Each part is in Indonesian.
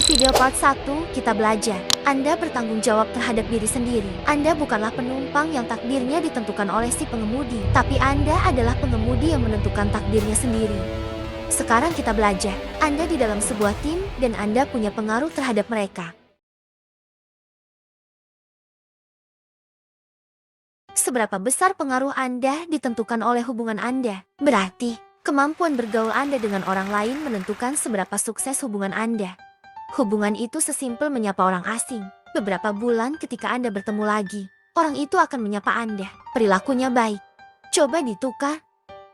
video part 1, kita belajar. Anda bertanggung jawab terhadap diri sendiri. Anda bukanlah penumpang yang takdirnya ditentukan oleh si pengemudi, tapi Anda adalah pengemudi yang menentukan takdirnya sendiri. Sekarang kita belajar. Anda di dalam sebuah tim, dan Anda punya pengaruh terhadap mereka. Seberapa besar pengaruh Anda ditentukan oleh hubungan Anda. Berarti, kemampuan bergaul Anda dengan orang lain menentukan seberapa sukses hubungan Anda. Hubungan itu sesimpel menyapa orang asing. Beberapa bulan ketika Anda bertemu lagi, orang itu akan menyapa Anda. Perilakunya baik. Coba ditukar.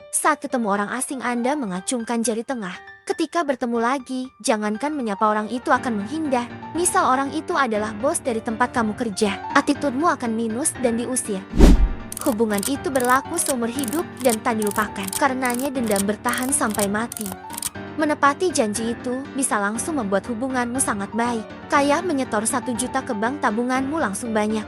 Saat ketemu orang asing Anda mengacungkan jari tengah. Ketika bertemu lagi, jangankan menyapa orang itu akan menghindar. Misal orang itu adalah bos dari tempat kamu kerja. Atitudemu akan minus dan diusir. Hubungan itu berlaku seumur hidup dan tak dilupakan. Karenanya dendam bertahan sampai mati. Menepati janji itu bisa langsung membuat hubunganmu sangat baik. Kayak menyetor 1 juta ke bank tabunganmu langsung banyak.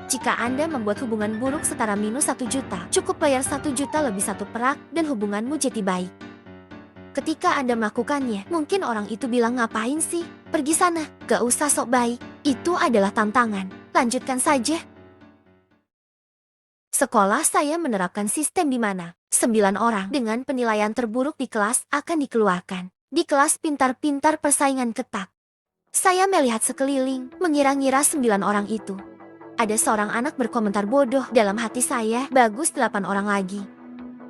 Jika Anda membuat hubungan buruk setara minus 1 juta, cukup bayar 1 juta lebih 1 perak dan hubunganmu jadi baik. Ketika Anda melakukannya, mungkin orang itu bilang ngapain sih? Pergi sana, gak usah sok baik. Itu adalah tantangan. Lanjutkan saja. Sekolah saya menerapkan sistem di mana 9 orang dengan penilaian terburuk di kelas akan dikeluarkan. Di kelas pintar-pintar persaingan ketat. Saya melihat sekeliling, mengira-ngira 9 orang itu. Ada seorang anak berkomentar bodoh, dalam hati saya, bagus 8 orang lagi.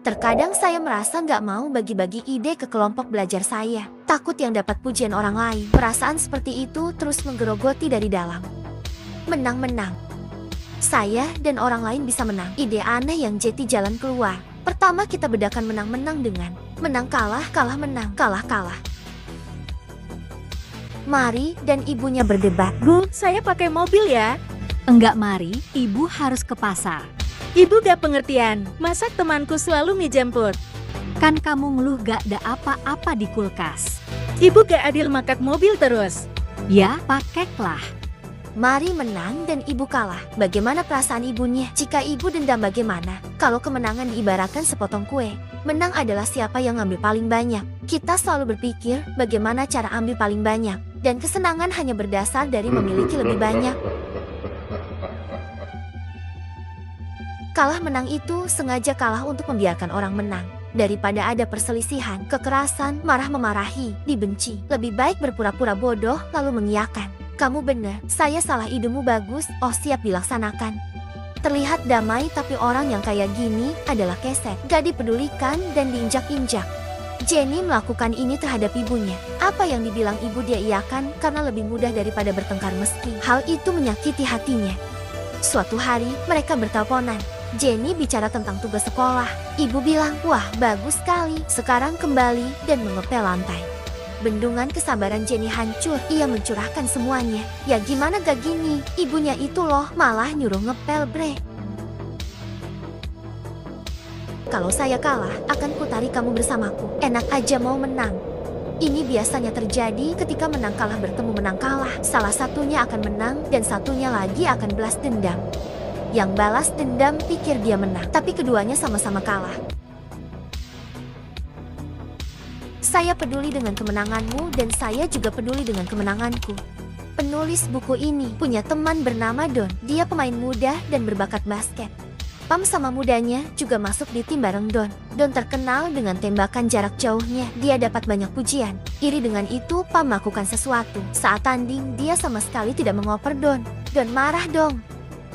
Terkadang saya merasa nggak mau bagi-bagi ide ke kelompok belajar saya. Takut yang dapat pujian orang lain. Perasaan seperti itu terus menggerogoti dari dalam. Menang-menang. Saya dan orang lain bisa menang. Ide aneh yang jadi jalan keluar. Pertama kita bedakan menang-menang dengan menang kalah, kalah menang, kalah kalah. Mari dan ibunya berdebat. Bu, saya pakai mobil ya. Enggak Mari, ibu harus ke pasar. Ibu gak pengertian, masa temanku selalu mie jemput. Kan kamu ngeluh gak ada apa-apa di kulkas. Ibu gak adil makan mobil terus. Ya, pakeklah. Mari menang dan ibu kalah. Bagaimana perasaan ibunya? Jika ibu dendam bagaimana? Kalau kemenangan diibaratkan sepotong kue, menang adalah siapa yang ngambil paling banyak. Kita selalu berpikir bagaimana cara ambil paling banyak. Dan kesenangan hanya berdasar dari memiliki lebih banyak. Kalah menang itu sengaja kalah untuk membiarkan orang menang. Daripada ada perselisihan, kekerasan, marah-memarahi, dibenci. Lebih baik berpura-pura bodoh lalu mengiyakan. Kamu benar, saya salah, idemu bagus, oh siap dilaksanakan. Terlihat damai tapi orang yang kayak gini adalah keset. Gak dipedulikan dan diinjak-injak. Jenny melakukan ini terhadap ibunya. Apa yang dibilang ibu dia iakan karena lebih mudah daripada bertengkar meski. Hal itu menyakiti hatinya. Suatu hari mereka berteleponan. Jenny bicara tentang tugas sekolah. Ibu bilang, wah bagus sekali. Sekarang kembali dan mengepel lantai. Bendungan kesabaran Jenny hancur. Ia mencurahkan semuanya. Ya gimana gak gini? Ibunya itu loh malah nyuruh ngepel bre. Kalau saya kalah, akan kutarik kamu bersamaku. Enak aja mau menang. Ini biasanya terjadi ketika menang kalah bertemu menang kalah. Salah satunya akan menang dan satunya lagi akan balas dendam. Yang balas dendam pikir dia menang, tapi keduanya sama-sama kalah. Saya peduli dengan kemenanganmu dan saya juga peduli dengan kemenanganku. Penulis buku ini punya teman bernama Don. Dia pemain muda dan berbakat basket. Pam sama mudanya juga masuk di tim bareng Don. Don terkenal dengan tembakan jarak jauhnya. Dia dapat banyak pujian. Iri dengan itu, Pam melakukan sesuatu. Saat tanding, dia sama sekali tidak mengoper Don. Don marah dong.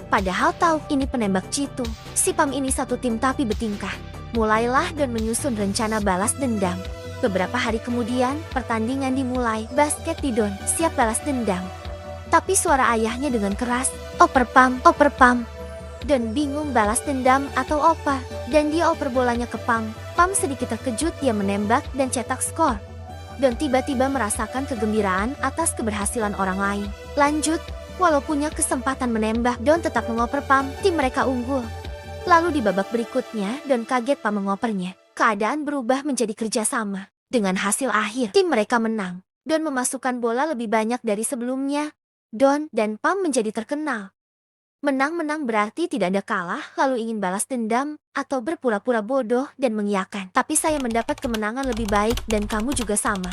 Padahal tahu ini penembak jitu. Si Pam ini satu tim tapi bertingkah. Mulailah Don menyusun rencana balas dendam. Beberapa hari kemudian, pertandingan dimulai. Basket di Don, siap balas dendam. Tapi suara ayahnya dengan keras, oper Pam, oper Pam. Don bingung balas dendam atau oper, dan dia oper bolanya ke Pam. Pam sedikit terkejut, dia menembak dan cetak skor. Don tiba-tiba merasakan kegembiraan atas keberhasilan orang lain. Lanjut, walau punya kesempatan menembak, Don tetap mengoper Pam, tim mereka unggul. Lalu di babak berikutnya, Don kaget Pam mengopernya. Keadaan berubah menjadi kerjasama. Dengan hasil akhir, tim mereka menang. Don memasukkan bola lebih banyak dari sebelumnya. Don dan Pam menjadi terkenal. Menang-menang berarti tidak ada kalah, lalu ingin balas dendam, atau berpura-pura bodoh dan mengiyakan. Tapi saya mendapat kemenangan lebih baik dan kamu juga sama.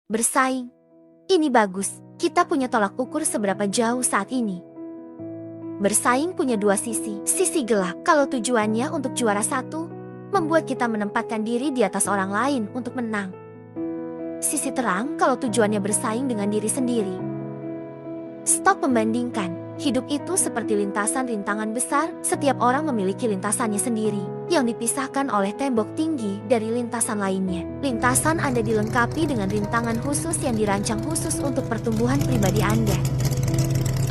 Bersaing. Ini bagus. Kita punya tolak ukur seberapa jauh saat ini. Bersaing punya dua sisi. Sisi gelap, kalau tujuannya untuk juara satu, membuat kita menempatkan diri di atas orang lain untuk menang. Sisi terang, kalau tujuannya bersaing dengan diri sendiri. Stop membandingkan. Hidup itu seperti lintasan rintangan besar, setiap orang memiliki lintasannya sendiri, yang dipisahkan oleh tembok tinggi dari lintasan lainnya. Lintasan Anda dilengkapi dengan rintangan khusus yang dirancang khusus untuk pertumbuhan pribadi Anda.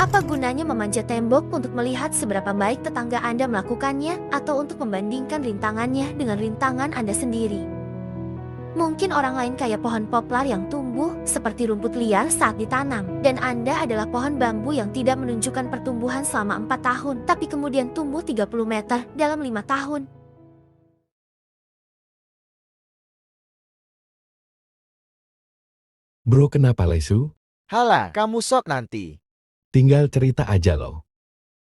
Apa gunanya memanjat tembok untuk melihat seberapa baik tetangga Anda melakukannya, atau untuk membandingkan rintangannya dengan rintangan Anda sendiri? Mungkin orang lain kayak pohon poplar yang tumbuh seperti rumput liar saat ditanam, dan Anda adalah pohon bambu yang tidak menunjukkan pertumbuhan selama 4 tahun, tapi kemudian tumbuh 30 meter dalam 5 tahun. Bro, kenapa lesu? Halah, kamu sok nanti. Tinggal cerita aja loh.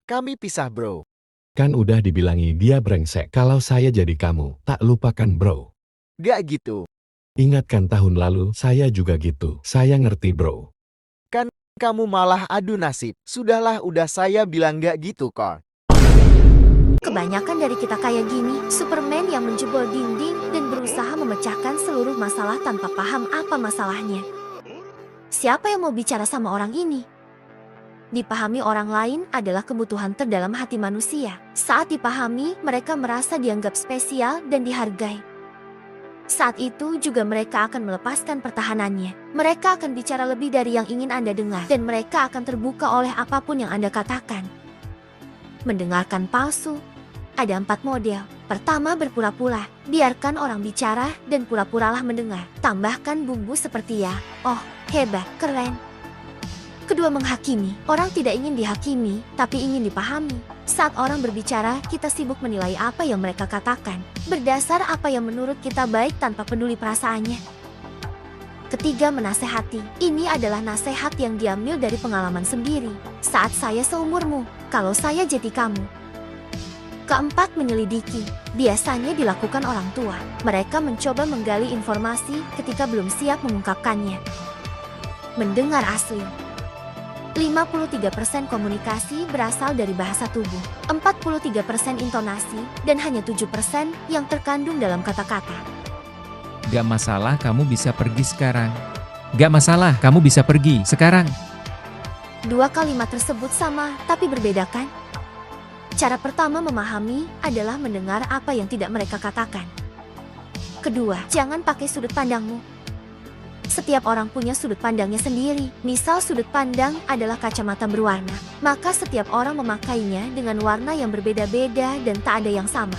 Kami pisah bro. Kan udah dibilangi dia brengsek. Kalau saya jadi kamu, tak lupakan bro. Gak gitu. Ingatkan tahun lalu, saya juga gitu. Saya ngerti bro. Kan kamu malah adu nasib. Sudahlah, udah saya bilang gak gitu kok. Kebanyakan dari kita kayak gini, Superman yang menjebol dinding dan berusaha memecahkan seluruh masalah tanpa paham apa masalahnya. Siapa yang mau bicara sama orang ini? Dipahami orang lain adalah kebutuhan terdalam hati manusia. Saat dipahami, mereka merasa dianggap spesial dan dihargai. Saat itu juga mereka akan melepaskan pertahanannya. Mereka akan bicara lebih dari yang ingin Anda dengar, dan mereka akan terbuka oleh apapun yang Anda katakan. Mendengarkan palsu. Ada 4 model. Pertama, berpura-pura. Biarkan orang bicara dan pura-puralah mendengar. Tambahkan bumbu seperti ya, oh, hebat, keren. Kedua, menghakimi. Orang tidak ingin dihakimi, tapi ingin dipahami. Saat orang berbicara, kita sibuk menilai apa yang mereka katakan, berdasar apa yang menurut kita baik tanpa peduli perasaannya. Ketiga, menasehati. Ini adalah nasihat yang diambil dari pengalaman sendiri. Saat saya seumurmu, kalau saya jadi kamu. Keempat, menyelidiki. Biasanya dilakukan orang tua. Mereka mencoba menggali informasi ketika belum siap mengungkapkannya. Mendengar asli. 53% komunikasi berasal dari bahasa tubuh, 43% intonasi, dan hanya 7% yang terkandung dalam kata-kata. Gak masalah, kamu bisa pergi sekarang. Gak masalah, kamu bisa pergi sekarang. Dua kalimat tersebut sama, tapi berbeda kan? Cara pertama memahami adalah mendengar apa yang tidak mereka katakan. Kedua, jangan pakai sudut pandangmu. Setiap orang punya sudut pandangnya sendiri. Misal sudut pandang adalah kacamata berwarna, maka setiap orang memakainya dengan warna yang berbeda-beda dan tak ada yang sama.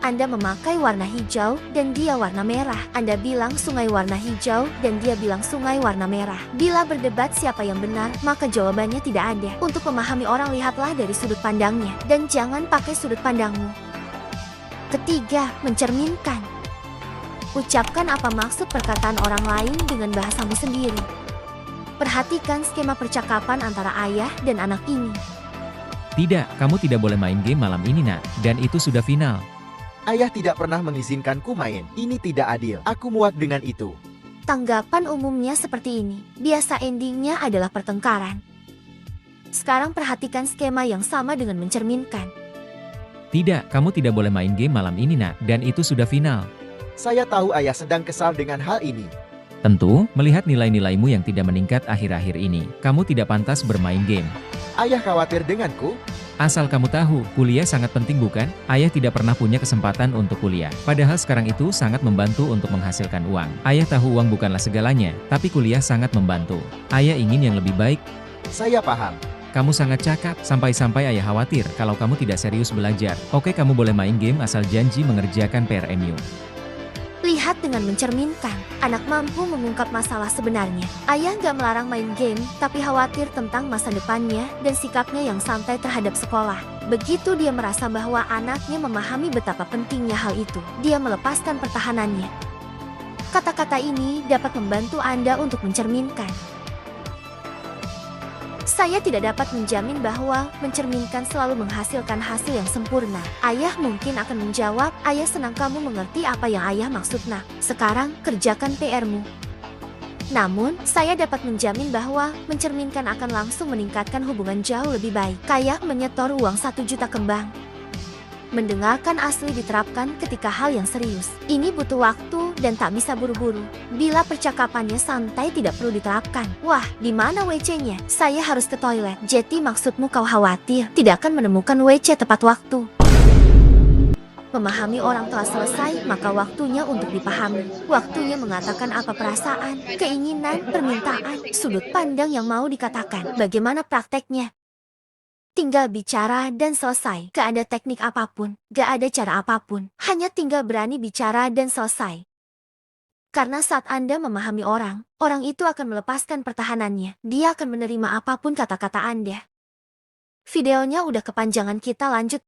Anda memakai warna hijau dan dia warna merah. Anda bilang sungai warna hijau dan dia bilang sungai warna merah. Bila berdebat siapa yang benar, maka jawabannya tidak ada. Untuk memahami orang, lihatlah dari sudut pandangnya dan jangan pakai sudut pandangmu. Ketiga, mencerminkan. Ucapkan apa maksud perkataan orang lain dengan bahasamu sendiri. Perhatikan skema percakapan antara ayah dan anak ini. Tidak, kamu tidak boleh main game malam ini nak, dan itu sudah final. Ayah tidak pernah mengizinkanku main. Ini tidak adil. Aku muak dengan itu. Tanggapan umumnya seperti ini. Biasa endingnya adalah pertengkaran. Sekarang perhatikan skema yang sama dengan mencerminkan. Tidak, kamu tidak boleh main game malam ini nak, dan itu sudah final. Saya tahu ayah sedang kesal dengan hal ini. Tentu, melihat nilai-nilaimu yang tidak meningkat akhir-akhir ini, kamu tidak pantas bermain game. Ayah khawatir denganku? Asal kamu tahu, kuliah sangat penting bukan? Ayah tidak pernah punya kesempatan untuk kuliah. Padahal sekarang itu sangat membantu untuk menghasilkan uang. Ayah tahu uang bukanlah segalanya, tapi kuliah sangat membantu. Ayah ingin yang lebih baik. Saya paham. Kamu sangat cakap, sampai-sampai ayah khawatir kalau kamu tidak serius belajar. Oke, kamu boleh main game asal janji mengerjakan PR MU. Lihat dengan mencerminkan, anak mampu mengungkap masalah sebenarnya. Ayah gak melarang main game, tapi khawatir tentang masa depannya dan sikapnya yang santai terhadap sekolah. Begitu dia merasa bahwa anaknya memahami betapa pentingnya hal itu, dia melepaskan pertahanannya. Kata-kata ini dapat membantu Anda untuk mencerminkan. Saya tidak dapat menjamin bahwa mencerminkan selalu menghasilkan hasil yang sempurna. Ayah mungkin akan menjawab, ayah senang kamu mengerti apa yang ayah maksud nak. Sekarang, kerjakan PR-mu. Namun, saya dapat menjamin bahwa mencerminkan akan langsung meningkatkan hubungan jauh lebih baik. Kayak menyetor uang 1 juta kembang. Mendengarkan asli diterapkan ketika hal yang serius. Ini butuh waktu dan tak bisa buru-buru. Bila percakapannya santai tidak perlu diterapkan. Wah, di mana WC-nya? Saya harus ke toilet. Jadi maksudmu kau khawatir tidak akan menemukan WC tepat waktu. Memahami orang telah selesai, maka waktunya untuk dipahami. Waktunya mengatakan apa perasaan, keinginan, permintaan, sudut pandang yang mau dikatakan. Bagaimana prakteknya? Tinggal bicara dan selesai. Gak ada teknik apapun, gak ada cara apapun. Hanya tinggal berani bicara dan selesai. Karena saat Anda memahami orang, orang itu akan melepaskan pertahanannya. Dia akan menerima apapun kata-kata Anda. Videonya udah kepanjangan, kita lanjut.